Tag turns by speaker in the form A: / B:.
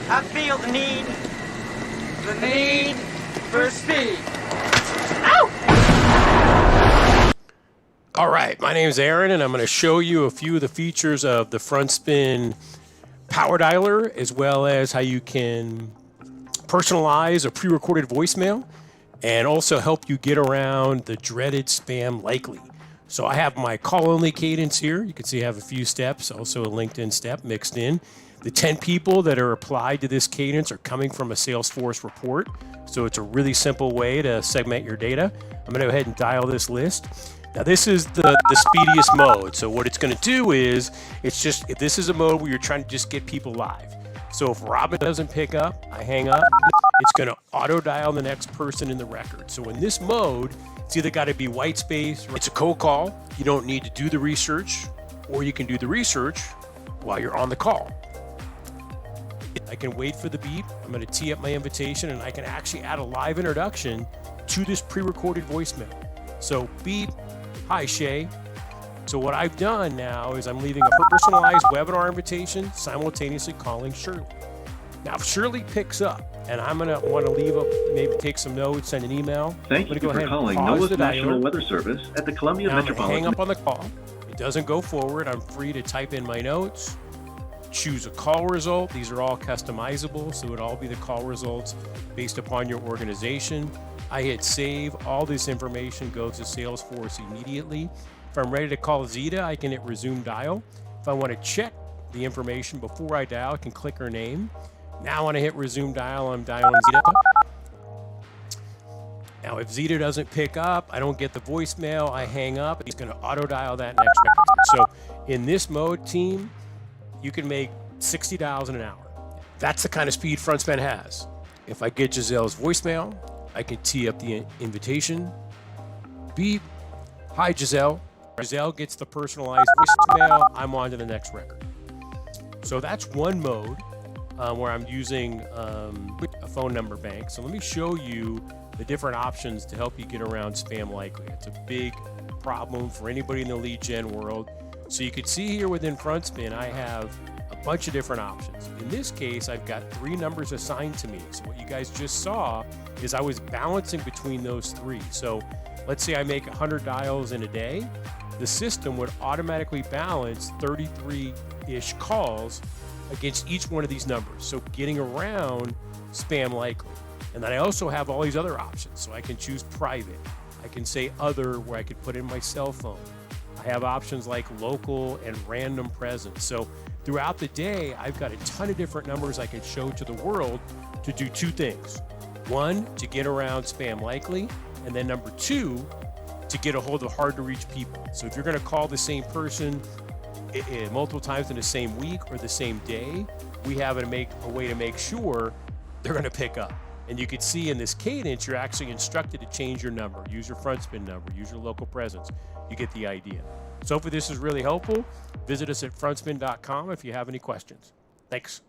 A: I feel the need for speed. Ow!
B: All right, my name is Aaron, and I'm going to show you a few of the features of the FrontSpin power dialer, as well as how you can personalize a pre-recorded voicemail and also help you get around the dreaded spam likely. So I have my call-only cadence here. You can see I have a few steps, also a LinkedIn step mixed in. The 10 people that are applied to this cadence are coming from a Salesforce report. So it's a really simple way to segment your data. I'm going to go ahead and dial this list. Now this is the speediest mode. So what it's going to do is, if this is a mode where you're trying to just get people live. So if Robin doesn't pick up, I hang up. It's going to auto dial the next person in the record. So in this mode, it's either got to be white space, or it's a cold call. You don't need to do the research, or you can do the research while you're on the call. I can wait for the beep. I'm going to tee up my invitation, and I can actually add a live introduction to this pre-recorded voicemail. So beep, hi Shay. So what I've done now is I'm leaving a personalized webinar invitation, simultaneously calling Shirley. Now if Shirley picks up, and I'm going to want to leave maybe take some notes, send an email.
C: Thank you for calling NOAA's National Weather Service at the Columbia Metropolitan.
B: Hang up on the call. It doesn't go forward. I'm free to type in my notes, choose a call result. These are all customizable, so it would all be the call results based upon your organization. I hit save. All this information goes to Salesforce immediately. If I'm ready to call Zeta, I can hit resume dial. If I want to check the information before I dial, I can click her name. Now I want to hit resume dial. I'm dialing Zeta. Now if Zeta doesn't pick up, I don't get the voicemail, I hang up. It's going to auto dial that next record. So in this mode, team, you can make 60 dials in an hour. That's the kind of speed FrontSpin has. If I get Giselle's voicemail, I can tee up the invitation. Beep. Hi, Giselle. Giselle gets the personalized voicemail. I'm on to the next record. So that's one mode where I'm using a phone number bank. So let me show you the different options to help you get around spam likely. It's a big problem for anybody in the lead gen world. So you can see here within FrontSpin, I have a bunch of different options. In this case, I've got 3 numbers assigned to me. So what you guys just saw is I was balancing between those 3. So let's say I make 100 dials in a day. The system would automatically balance 33-ish calls against each one of these numbers. So getting around spam likely. And then I also have all these other options. So I can choose private. I can say other, where I could put in my cell phone. I have options like local and random presence. So throughout the day, I've got a ton of different numbers I can show to the world to do 2 things. 1, to get around spam likely. And then number 2, to get a hold of hard to reach people. So if you're going to call the same person multiple times in the same week or the same day, we have a way to make sure they're going to pick up. And you can see in this cadence, you're actually instructed to change your number, use your FrontSpin number, use your local presence. You get the idea. So hopefully this is really helpful. Visit us at frontspin.com if you have any questions. Thanks.